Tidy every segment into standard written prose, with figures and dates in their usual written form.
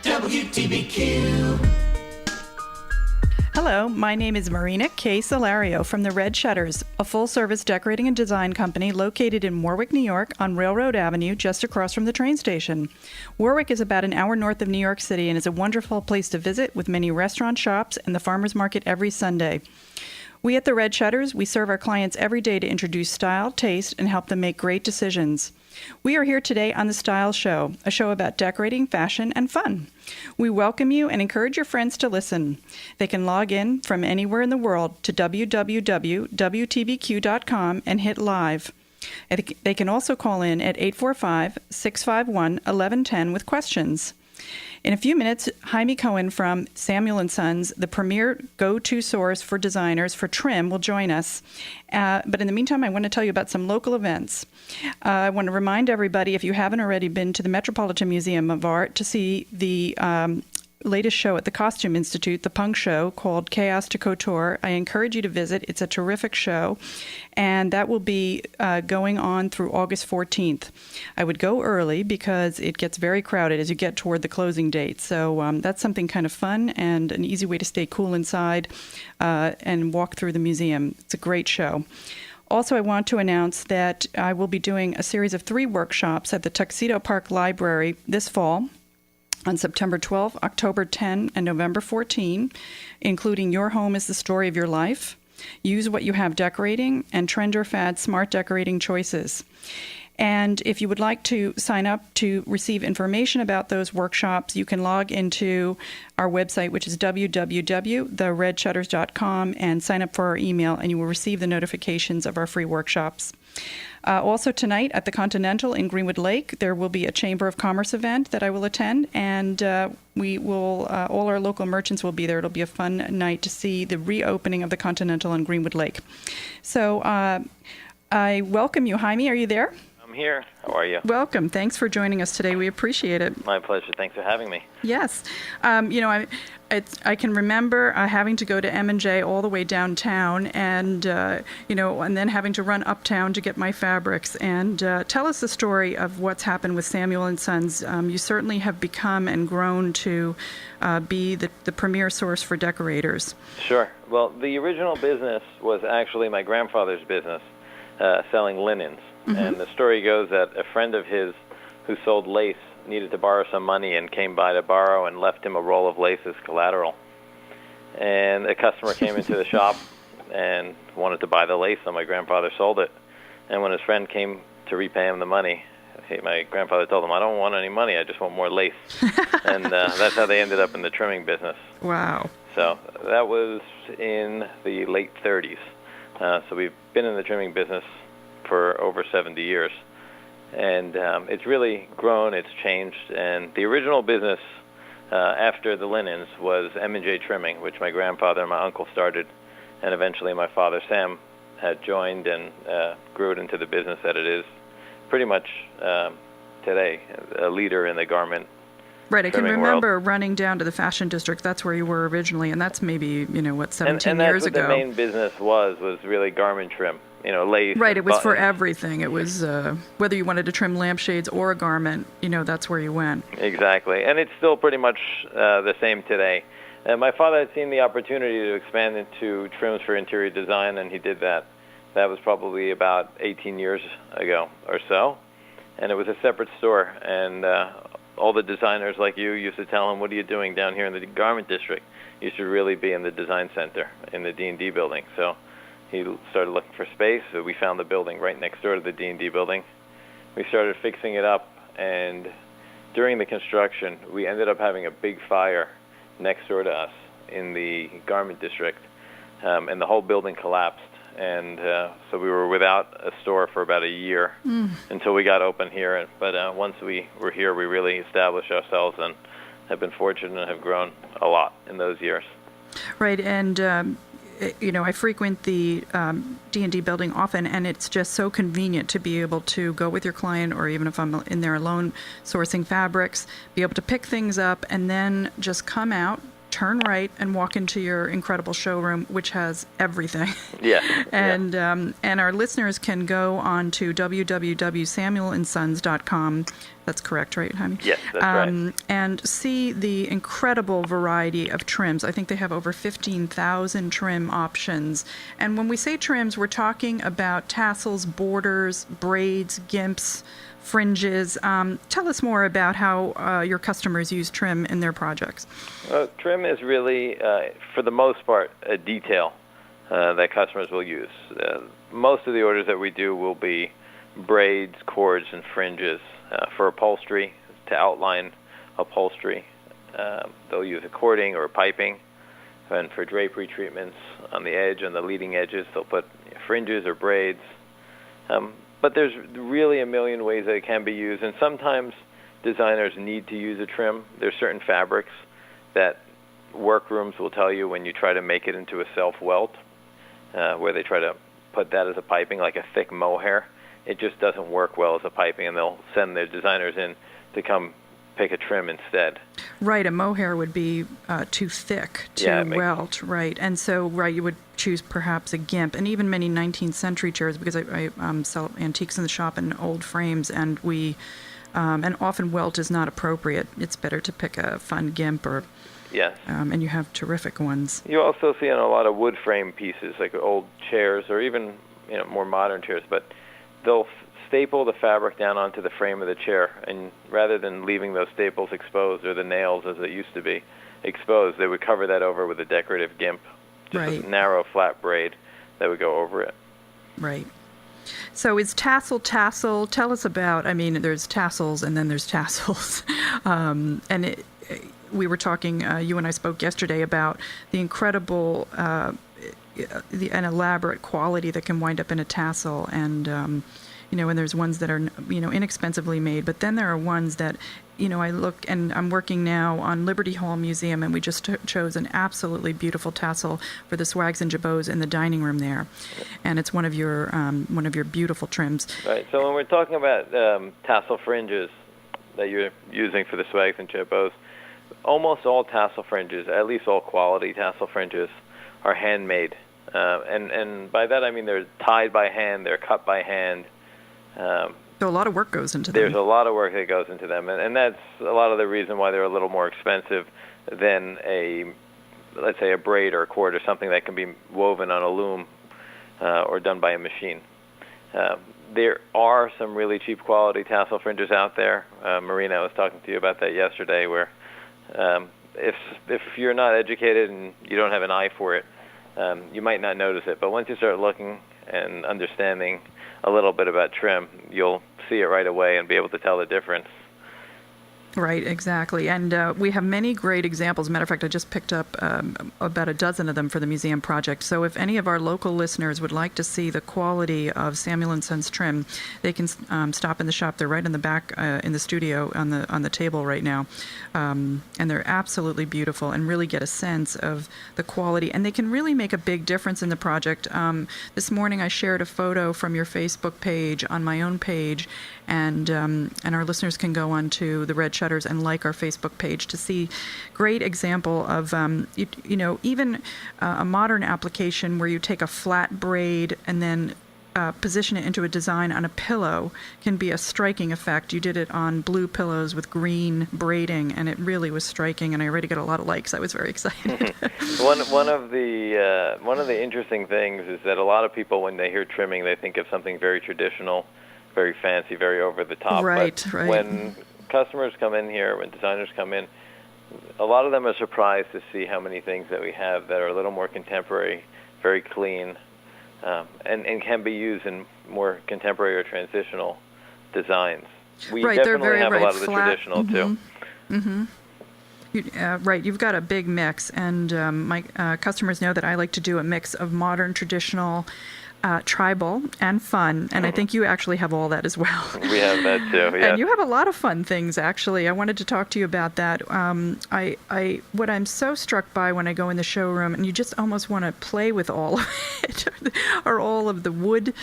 WTBQ. Hello, my name is Marina K. Solario from the Red Shutters, a full-service decorating and design company located in Warwick, New York, on Railroad Avenue, just across from the train station. Warwick is about an hour north of New York City and is a wonderful place to visit with many restaurant shops and the farmers market every Sunday. We at the Red Shutters, we serve our clients every day to introduce style, taste, and help them make great decisions. We are here today on The Style Show, a show about decorating, fashion, and fun. We welcome you and encourage your friends to listen. They can log in from anywhere in the world to www.wtbq.com and hit live. They can also call in at 845-651-1110 with questions. In a few minutes, Jaime Cohen from Samuel & Sons, the premier go-to source for designers for trim, will join us. But in the meantime, I want to tell you about some local events. I want to remind everybody, if you haven't already been to the Metropolitan Museum of Art to see the latest show at the Costume Institute, the punk show called Chaos to Couture, I encourage you to visit. It's a terrific show, and that will be going on through August 14th. I would go early because it gets very crowded as you get toward the closing date. So that's something kind of fun and an easy way to stay cool inside and walk through the museum. It's a great show. Also, I want to announce that I will be doing a series of 3 workshops at the Tuxedo Park Library this fall, on September 12, October 10, and November 14, including Your Home is the Story of Your Life, Use What You Have Decorating, and Trend or Fad Smart Decorating Choices. And if you would like to sign up to receive information about those workshops, you can log into our website, which is www.theredshutters.com, and sign up for our email, and you will receive the notifications of our free workshops. Also tonight at the Continental in Greenwood Lake, there will be a Chamber of Commerce event that I will attend, and we will all our local merchants will be there. It'll be a fun night to see the reopening of the Continental in Greenwood Lake. So I welcome you, Jaime. Are you there? I'm here. How are you? Welcome. Thanks for joining us today. We appreciate it. My pleasure. Thanks for having me. Yes. I can remember having to go to M&J all the way downtown and, and then having to run uptown to get my fabrics. And tell us the story of what's happened with Samuel & Sons. You certainly have become and grown to be the premier source for decorators. Sure. Well, the original business was actually my grandfather's business, selling linens. Mm-hmm. And the story goes that a friend of his who sold lace needed to borrow some money and came by to borrow and left him a roll of lace as collateral. And a customer came into the shop and wanted to buy the lace, so my grandfather sold it. And when his friend came to repay him the money, my grandfather told him, "I don't want any money, I just want more lace." And that's how they ended up in the trimming business. Wow. So that was in the late 30s. So we've been in the trimming business for over 70 years. And it's really grown, it's changed. And the original business after the linens was M&J Trimming, which my grandfather and my uncle started. And eventually my father, Sam, had joined and grew it into the business that it is pretty much today, a leader in the garment. Right, I can remember running down to the Fashion District. That's where you were originally, and that's maybe, 17 years ago. And that's what the main business was really garment trim. Lace. Right, it was buttons. For everything. It was whether you wanted to trim lampshades or a garment, that's where you went. Exactly, and it's still pretty much the same today. And my father had seen the opportunity to expand into trims for interior design, and he did that. That was probably about 18 years ago or so, and it was a separate store. And all the designers like you used to tell him, "What are you doing down here in the garment district? You should really be in the design center in the D&D building." So he started looking for space. So we found the building right next door to the D&D building. We started fixing it up, and during the construction, we ended up having a big fire next door to us in the garment district, and the whole building collapsed. And so we were without a store for about a year until we got open here. But once we were here, we really established ourselves and have been fortunate and have grown a lot in those years. Right, and I frequent the D&D building often, and it's just so convenient to be able to go with your client, or even if I'm in there alone sourcing fabrics, be able to pick things up and then just come out, turn right and walk into your incredible showroom, which has everything. Yeah. And our listeners can go on to www.samuelandsons.com. That's correct, right, Jaime? Yes, that's right. And see the incredible variety of trims. I think they have over 15,000 trim options. And when we say trims, we're talking about tassels, borders, braids, gimps, fringes. Tell us more about how your customers use trim in their projects. Trim is really, for the most part, a detail that customers will use. Most of the orders that we do will be braids, cords, and fringes. For upholstery, to outline upholstery, they'll use a cording or a piping. And for drapery treatments on the edge, on the leading edges, they'll put fringes or braids. But there's really a million ways that it can be used, and sometimes designers need to use a trim. There's certain fabrics that workrooms will tell you when you try to make it into a self-welt, where they try to put that as a piping, like a thick mohair. It just doesn't work well as a piping, and they'll send their designers in to come pick a trim instead. Right, a mohair would be too thick to welt, right. And so, right, you would choose perhaps a gimp, and even many 19th century chairs, because I sell antiques in the shop and old frames, and and often welt is not appropriate. It's better to pick a fun gimp or... Yes. And you have terrific ones. You also see on a lot of wood frame pieces, like old chairs or even more modern chairs, but they'll staple the fabric down onto the frame of the chair, and rather than leaving those staples exposed, or the nails as it used to be exposed, they would cover that over with a decorative gimp, just a narrow flat braid that would go over it. Right. So is tassel? Tell us about, there's tassels and then there's tassels. We were talking, you and I spoke yesterday about the incredible and elaborate quality that can wind up in a tassel, and and there's ones that are inexpensively made, but then there are ones that I look, and I'm working now on Liberty Hall Museum, and we just chose an absolutely beautiful tassel for the swags and jabots in the dining room there, and it's one of your beautiful trims. Right. So when we're talking about tassel fringes that you're using for the swags and jabots, almost all tassel fringes, at least all quality tassel fringes, are handmade. And by that I mean they're tied by hand, they're cut by hand. So a lot of work goes into them. There's a lot of work that goes into them, and that's a lot of the reason why they're a little more expensive than let's say a braid or a cord or something that can be woven on a loom or done by a machine. There are some really cheap quality tassel fringes out there. Marina, I was talking to you about that yesterday, where if you're not educated and you don't have an eye for it, you might not notice it. But once you start looking and understanding a little bit about trim, you'll see it right away and be able to tell the difference. Right, exactly. And we have many great examples. As a matter of fact, I just picked up about a dozen of them for the museum project. So if any of our local listeners would like to see the quality of Samuel & Sons trim, they can stop in the shop. They're right in the back in the studio on the table right now. And they're absolutely beautiful and really get a sense of the quality. And they can really make a big difference in the project. This morning I shared a photo from your Facebook page on my own page, and our listeners can go on to the Red Shutters and like our Facebook page to see great example of even a modern application where you take a flat braid and then position it into a design on a pillow can be a striking effect. You did it on blue pillows with green braiding, and it really was striking, and I already got a lot of likes. I was very excited. One of the interesting things is that a lot of people, when they hear trimming, they think of something very traditional, very fancy, very over the top. Right. When customers come in here, when designers come in, a lot of them are surprised to see how many things that we have that are a little more contemporary, very clean, and can be used in more contemporary or transitional designs. We definitely have a lot of the traditional too. Mm-hmm. Right, you've got a big mix, and my customers know that I like to do a mix of modern, traditional, tribal, and fun, and I think you actually have all that as well. We have that too, yeah. And you have a lot of fun things, actually. I wanted to talk to you about that. What I'm so struck by when I go in the showroom, and you just almost want to play with all of it, are all of the wood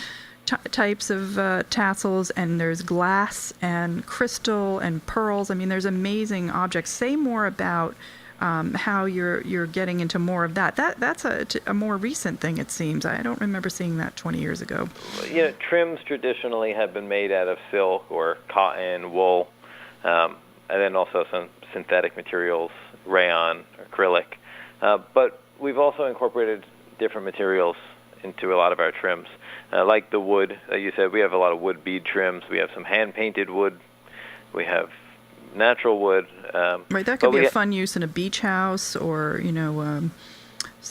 types of tassels, and there's glass and crystal and pearls. There's amazing objects. Say more about how you're getting into more of that. That's a more recent thing, it seems. I don't remember seeing that 20 years ago. Trims traditionally have been made out of silk or cotton, wool, and then also some synthetic materials, rayon, acrylic. But we've also incorporated different materials into a lot of our trims. Like the wood, you said, we have a lot of wood bead trims. We have some hand-painted wood. We have natural wood. Right, that could be a fun use in a beach house or,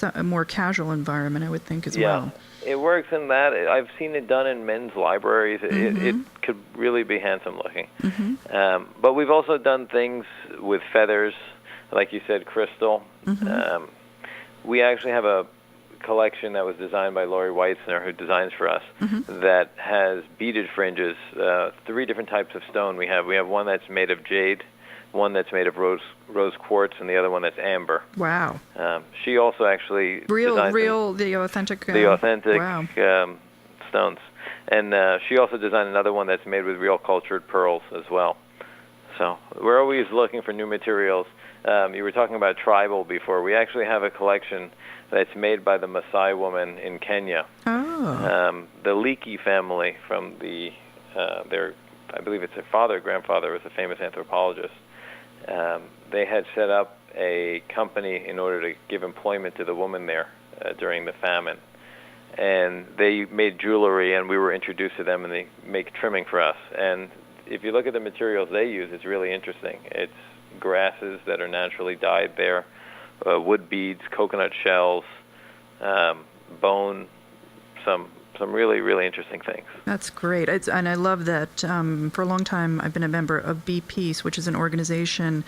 a more casual environment, I would think, as well. Yeah, it works in that. I've seen it done in men's libraries. It could really be handsome looking. But we've also done things with feathers, like you said, crystal. We actually have a collection that was designed by Lori Weitzner, who designs for us, that has beaded fringes, 3 different types of stone we have. We have one that's made of jade, one that's made of rose quartz, and the other one that's amber. Wow. She also actually designed the authentic stones. And she also designed another one that's made with real cultured pearls as well. So we're always looking for new materials. You were talking about tribal before. We actually have a collection that's made by the Maasai woman in Kenya. The Leakey family from I believe it's their father, grandfather was a famous anthropologist. They had set up a company in order to give employment to the woman there during the famine. And they made jewelry, and we were introduced to them, and they make trimming for us. And if you look at the materials they use, it's really interesting. It's grasses that are naturally dyed there, wood beads, coconut shells, bone, some really, really interesting things. That's great. And I love that for a long time I've been a member of Be Peace, which is an organization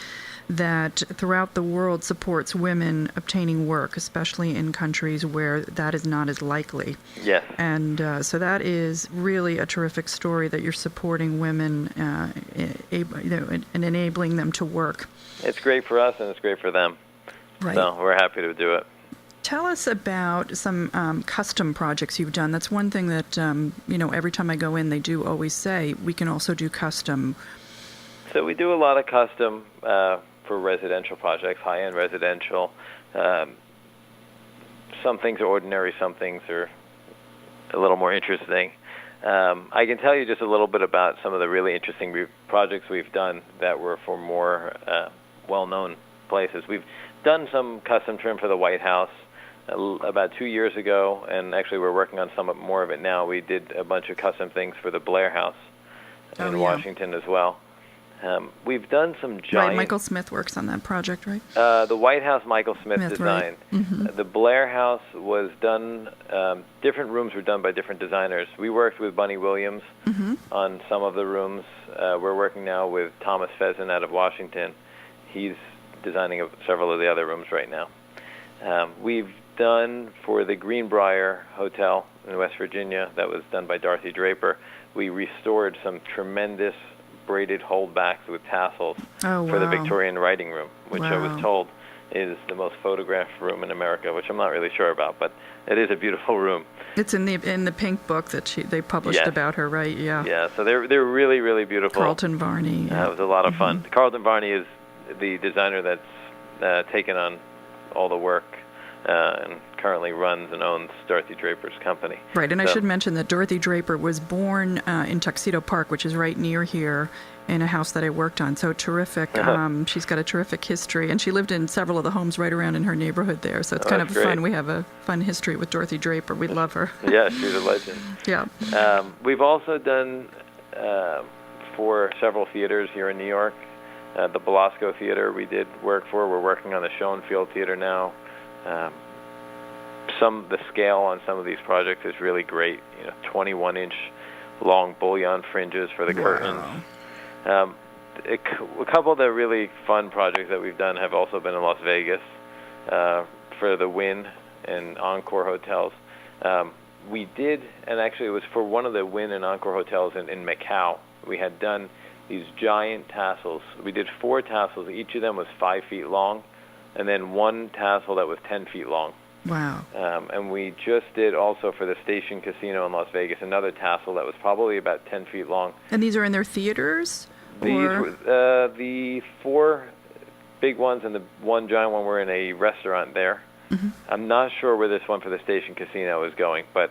that throughout the world supports women obtaining work, especially in countries where that is not as likely. Yes. And so that is really a terrific story that you're supporting women and enabling them to work. It's great for us and it's great for them. Right. So we're happy to do it. Tell us about some custom projects you've done. That's one thing that, every time I go in, they do always say, we can also do custom. So we do a lot of custom for residential projects, high-end residential. Some things are ordinary, some things are a little more interesting. I can tell you just a little bit about some of the really interesting projects we've done that were for more well-known places. We've done some custom trim for the White House about 2 years ago, and actually we're working on some more of it now. We did a bunch of custom things for the Blair House in Washington as well. We've done some giant... Right, Michael Smith works on that project, right? The White House, Michael Smith designed. Right. The Blair House was done... different rooms were done by different designers. We worked with Bunny Williams on some of the rooms. We're working now with Thomas Pheasant out of Washington. He's designing several of the other rooms right now. We've done for the Greenbrier Hotel in West Virginia, that was done by Dorothy Draper. We restored some tremendous braided holdbacks with tassels for the Victorian writing room, which I was told is the most photographed room in America, which I'm not really sure about, but it is a beautiful room. It's in the Pink book that they published about her, right? Yeah. Yeah, so they're really, really beautiful. Carlton Varney. Yeah. It was a lot of fun. Carlton Varney is the designer that's taken on all the work and currently runs and owns Dorothy Draper's company. Right, and I should mention that Dorothy Draper was born in Tuxedo Park, which is right near here, in a house that I worked on. So terrific. She's got a terrific history, and she lived in several of the homes right around in her neighborhood there. So it's kind of fun. We have a fun history with Dorothy Draper. We love her. Yeah, she's a legend. Yeah. We've also done for several theaters here in New York. The Belasco Theater we did work for. We're working on the Schoenfield Theater now. The scale on some of these projects is really great. 21-inch long bullion fringes for the curtains. A couple of the really fun projects that we've done have also been in Las Vegas for the Wynn and Encore hotels. We did, and actually it was for one of the Wynn and Encore hotels in Macau. We had done these giant tassels. We did 4 tassels. Each of them was 5 feet long, and then one tassel that was 10 feet long. Wow. And we just did also for the Station Casino in Las Vegas another tassel that was probably about 10 feet long. And these are in their theaters? The 4 big ones and the one giant one were in a restaurant there. I'm not sure where this one for the Station Casino is going, but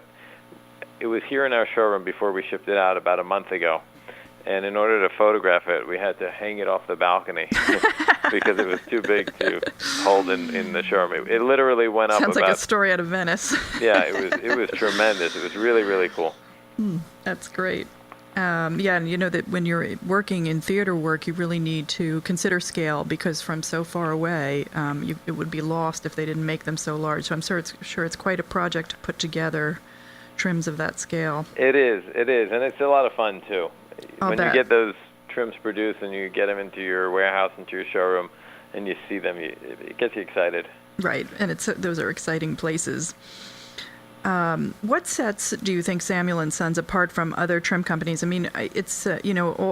it was here in our showroom before we shipped it out about a month ago. And in order to photograph it, we had to hang it off the balcony because it was too big to hold in the showroom. It literally went up Sounds about... like a story out of Venice. Yeah, it was tremendous. It was really, really cool. That's great. Yeah, and you know that when you're working in theater work, you really need to consider scale because from so far away, it would be lost if they didn't make them so large. So I'm sure it's quite a project to put together trims of that scale. It is, and it's a lot of fun too. I'll When bet. you get those trims produced and you get them into your warehouse, into your showroom, and you see them, it gets you excited. Right, and those are exciting places. What sets do you think Samuel & Sons apart from other trim companies? I mean, it's,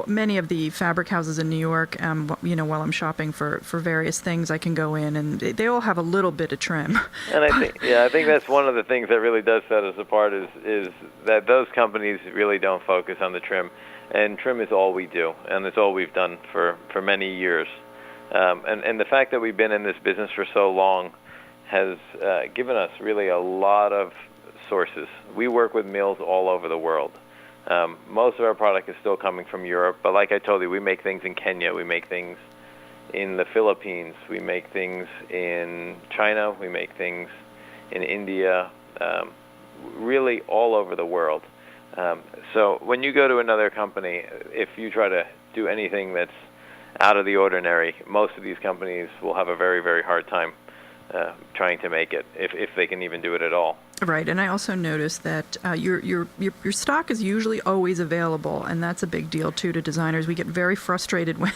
many of the fabric houses in New York, while I'm shopping for various things, I can go in and they all have a little bit of trim. And I think that's one of the things that really does set us apart is that those companies really don't focus on the trim. And trim is all we do, and it's all we've done for many years. And the fact that we've been in this business for so long has given us really a lot of sources. We work with mills all over the world. Most of our product is still coming from Europe, but like I told you, we make things in Kenya, we make things in the Philippines, we make things in China, we make things in India, really all over the world. So when you go to another company, if you try to do anything that's out of the ordinary, most of these companies will have a very, very hard time trying to make it, if they can even do it at all. Right, and I also noticed that your stock is usually always available, and that's a big deal too to designers. We get very frustrated when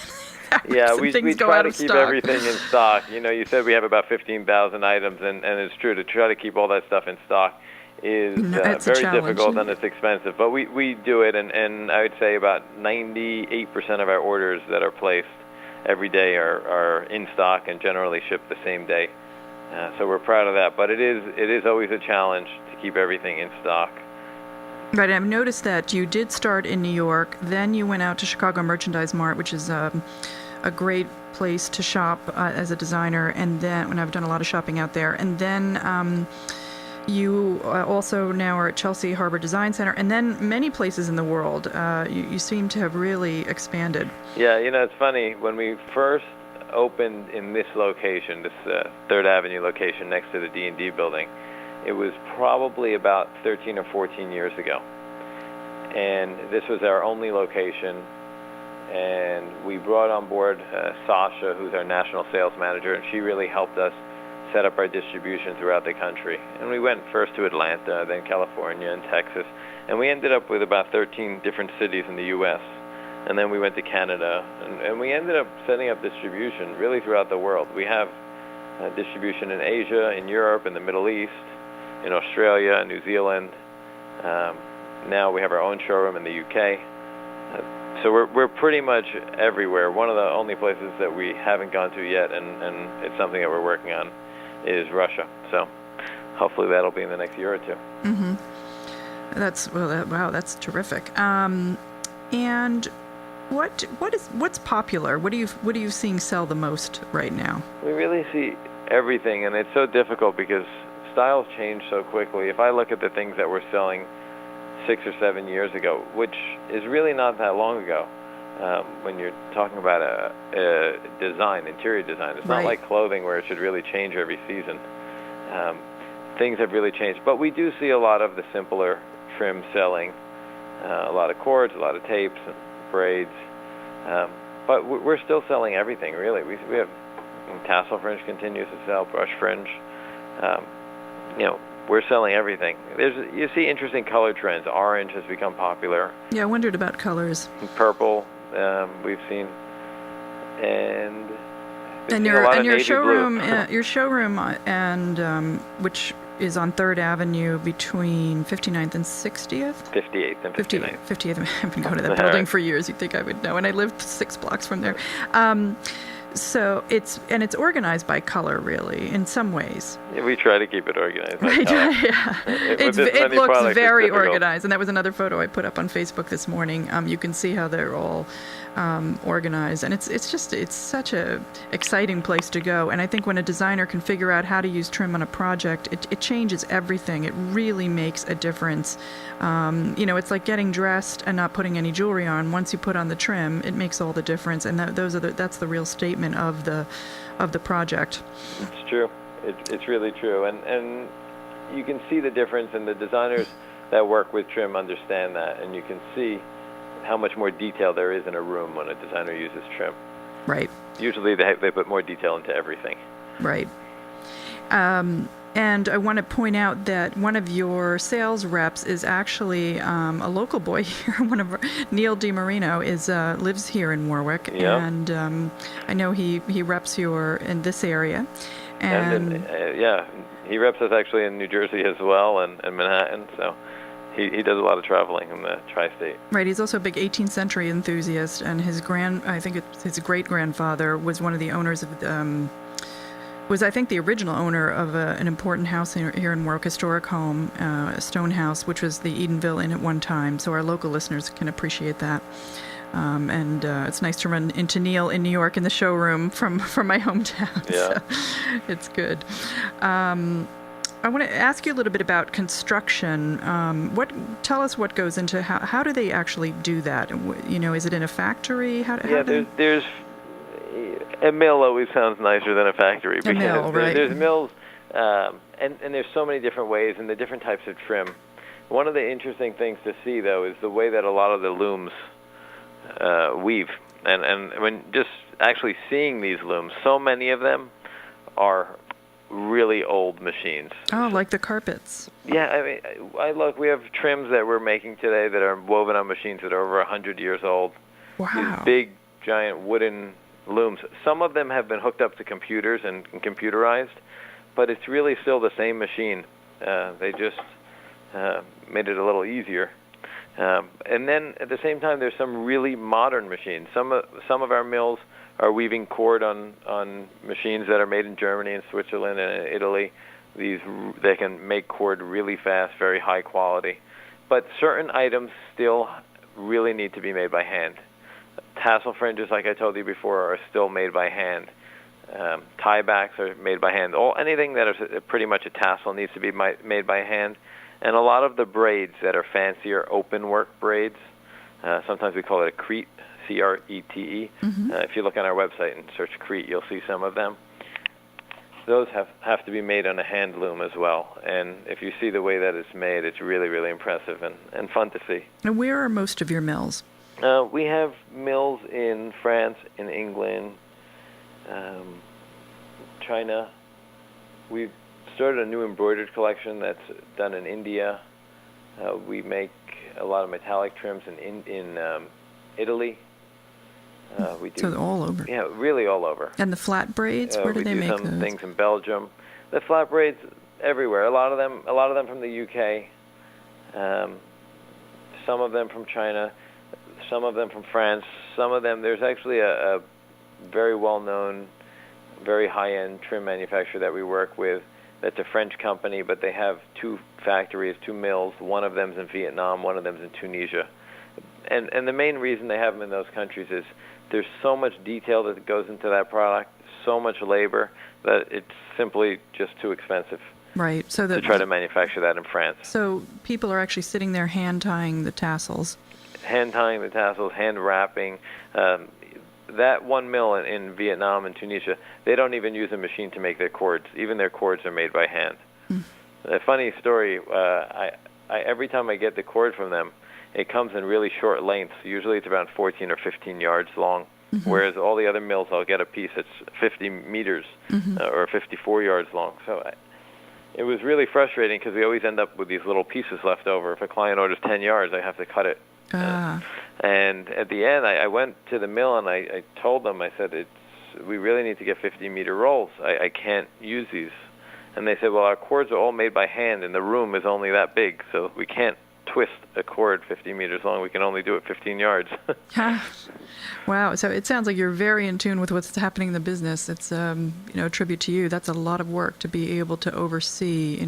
we go try out to of keep stock. everything in stock. You said we have about 15,000 items, and it's true, to try to keep all that stuff in stock is it's a very challenge. difficult, and it's expensive. But we do it, and I would say about 98% of our orders that are placed every day are in stock and generally shipped the same day. So we're proud of that. But it is always a challenge to keep everything in stock. Right, I've noticed that you did start in New York, then you went out to Chicago Merchandise Mart, which is a great place to shop as a designer, and then when I've done a lot of shopping out there, and then you also now are at Chelsea Harbor Design Center, and then many places in the world. You seem to have really expanded. Yeah, it's funny. When we first opened in this location, this 3rd Avenue location next to the D&D building, it was probably about 13 or 14 years ago. And this was our only location, and we brought on board Sasha, who's our national sales manager, and she really helped us set up our distribution throughout the country. And we went first to Atlanta, then California and Texas, and we ended up with about 13 different cities in the U.S. And then we went to Canada, and we ended up setting up distribution really throughout the world. We have distribution in Asia, in Europe, in the Middle East, in Australia, New Zealand. Now we have our own showroom in the UK. So we're pretty much everywhere. One of the only places that we haven't gone to yet, and it's something that we're working on, is Russia. So hopefully that'll be in the next year or two. Mm-hmm. That's terrific. And what's popular? What are you seeing sell the most right now? We really see everything, and it's so difficult because styles change so quickly. If I look at the things that we're selling 6 or 7 years ago, which is really not that long ago, when you're talking about a design, interior design, it's not like clothing where it should really change every season. Things have really changed, but we do see a lot of the simpler trim selling. A lot of cords, a lot of tapes, and braids, but we're still selling everything, really. We have tassel fringe continues to sell, brush fringe. We're selling everything. You see interesting color trends. Orange has become popular. Yeah, I wondered about colors. Purple, we've seen, and your showroom, and which is on 3rd Avenue between 59th and 60th? 58th and 59th. 58th. I've been going to that building for years. You'd think I would know. And I lived 6 blocks from there. So it's organized by color, really, in some ways. Yeah, we try to keep it organized. Right. Yeah. It looks very organized, and that was another photo I put up on Facebook this morning. You can see how they're all organized, and it's such a exciting place to go. And I think when a designer can figure out how to use trim on a project, it changes everything. It really makes a difference. It's like getting dressed and not putting any jewelry on. Once you put on the trim, it makes all the difference, and that's the real statement of the project. It's true. It's really true, and you can see the difference, and the designers that work with trim understand that, and you can see how much more detail there is in a room when a designer uses trim. Right. Usually they put more detail into everything. Right. And I want to point out that one of your sales reps is actually a local boy here. Neil DiMarino lives here in Warwick, yeah. And I know he reps in this area. And he reps us actually in New Jersey as well, and Manhattan. So he does a lot of traveling in the tri-state. Right. He's also a big 18th century enthusiast, and his great grandfather was one of the owners of. Was, I think, the original owner of an important house here in Warwick, historic home, a stone house, which was the Edenville Inn at one time. So our local listeners can appreciate that. And it's nice to run into Neil in New York in the showroom from my hometown. Yeah. So it's good. I want to ask you a little bit about construction. Tell us what goes into how do they actually do that? Is it in a factory? There's a mill always sounds nicer than a factory because there's mills, and there's so many different ways and the different types of trim. One of the interesting things to see, though, is the way that a lot of the looms weave. And when just actually seeing these looms, so many of them are really old machines. Oh, like the carpets. Yeah, I mean, we have trims that we're making today that are woven on machines that are over 100 years old. Wow. These big, giant wooden looms. Some of them have been hooked up to computers and computerized, but it's really still the same machine. They just made it a little easier. And then at the same time, there's some really modern machines. Some of our mills are weaving cord on machines that are made in Germany and Switzerland and Italy. They can make cord really fast, very high quality. But certain items still really need to be made by hand. Tassel fringes, like I told you before, are still made by hand. Tiebacks are made by hand. Anything that is pretty much a tassel needs to be made by hand. And a lot of the braids that are fancier open work braids, sometimes we call it a crete, C-R-E-T-E. Mm-hmm. If you look on our website and search crete, you'll see some of them. Those have to be made on a hand loom as well. And if you see the way that it's made, it's really, really impressive and fun to see. And where are most of your mills? We have mills in France, in England, China. We've started a new embroidered collection that's done in India. We make a lot of metallic trims in Italy. We do, so all over. Yeah, really all over. And the flat braids, where do they make those? We do some things in Belgium. The flat braids everywhere. A lot of them from the UK. Some of them from China. Some of them from France. Some of them, there's actually a very well-known, very high-end trim manufacturer that we work with. That's a French company, but they have 2 factories, 2 mills. One of them's in Vietnam, one of them's in Tunisia. And the main reason they have them in those countries is there's so much detail that goes into that product, so much labor, that it's simply just too expensive. Right. To try to manufacture that in France. So people are actually sitting there hand-tying the tassels. Hand-tying the tassels, hand-wrapping. That one mill in Vietnam and Tunisia, they don't even use a machine to make their cords. Even their cords are made by hand. A funny story, every time I get the cord from them, it comes in really short lengths. Usually it's around 14 or 15 yards long, whereas all the other mills, I'll get a piece that's 50 meters or 54 yards long. So it was really frustrating because we always end up with these little pieces left over. If a client orders 10 yards, I have to cut it. And at the end, I went to the mill and I told them, I said, we really need to get 50-meter rolls. I can't use these. And they said, well, our cords are all made by hand, and the room is only that big, so we can't twist a cord 50 meters long. We can only do it 15 yards. Wow. So it sounds like you're very in tune with what's happening in the business. It's, a tribute to you. That's a lot of work to be able to oversee,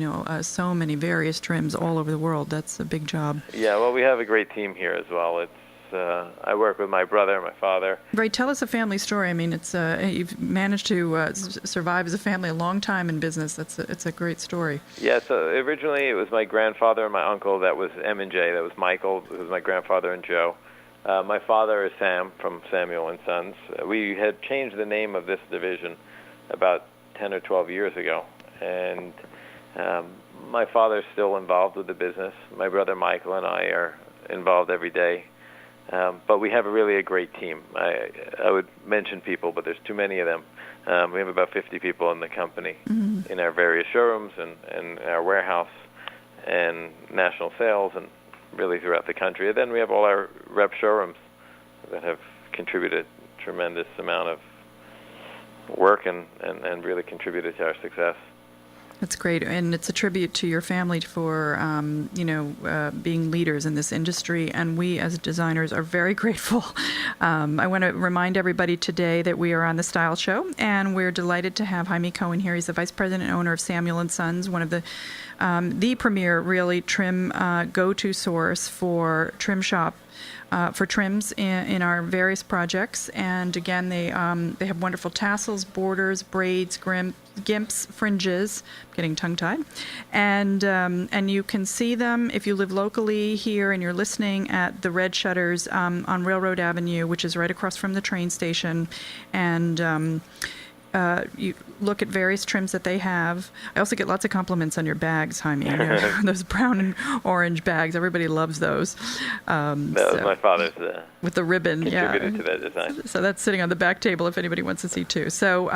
so many various trims all over the world. That's a big job. Yeah, well, we have a great team here as well. It's I work with my brother, my father. Right. Tell us a family story. I mean, it's you've managed to survive as a family a long time in business. It's a great story. Yeah. So originally it was my grandfather and my uncle. That was M&J. That was Michael. Who was my grandfather and Joe. My father is Sam from Samuel and Sons. We had changed the name of this division about 10 or 12 years ago, and my father's still involved with the business. My brother Michael and I are involved every day. But we have really a great team. I would mention people, but there's too many of them. We have about 50 people in the company, in our various showrooms and our warehouse and national sales and really throughout the country. And then we have all our rep showrooms that have contributed a tremendous amount of work and really contributed to our success. That's great, and it's a tribute to your family for, being leaders in this industry, and we as designers are very grateful. I want to remind everybody today that we are on the Style Show, and we're delighted to have Jaime Cohen here. He's the vice president and owner of Samuel & Sons, one of the premier, really, trim go-to source for trim shop. For trims in our various projects, and again, they have wonderful tassels, borders, braids, gimps, fringes. I'm getting tongue-tied, and you can see them if you live locally here and you're listening at the Red Shutters on Railroad Avenue, which is right across from the train station, and. You look at various trims that they have. I also get lots of compliments on your bags, Jaime. Those brown and orange bags. Everybody loves those. That was my father's with the ribbon. Contributed to that design. So that's sitting on the back table if anybody wants to see too. So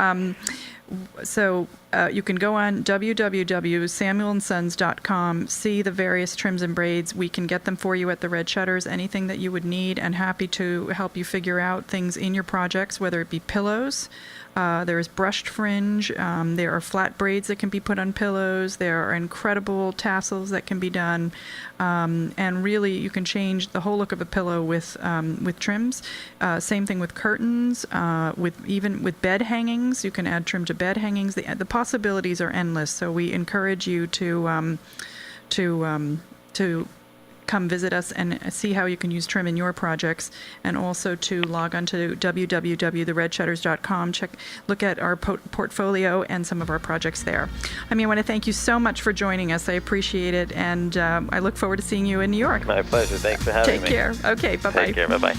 you can go on www.samuelandsons.com, see the various trims and braids. We can get them for you at the Red Shutters, anything that you would need, and happy to help you figure out things in your projects, whether it be pillows. There is brushed fringe. There are flat braids that can be put on pillows. There are incredible tassels that can be done. And really, you can change the whole look of a pillow with trims. Same thing with curtains, with bed hangings. You can add trim to bed hangings. The possibilities are endless. So we encourage you to come visit us and see how you can use trim in your projects, and also to log on to www.theredshutters.com. Look at our portfolio and some of our projects there. I want to thank you so much for joining us. I appreciate it, and I look forward to seeing you in New York. My pleasure. Thanks for having me. Take care. Okay, bye-bye. Take care. Bye-bye.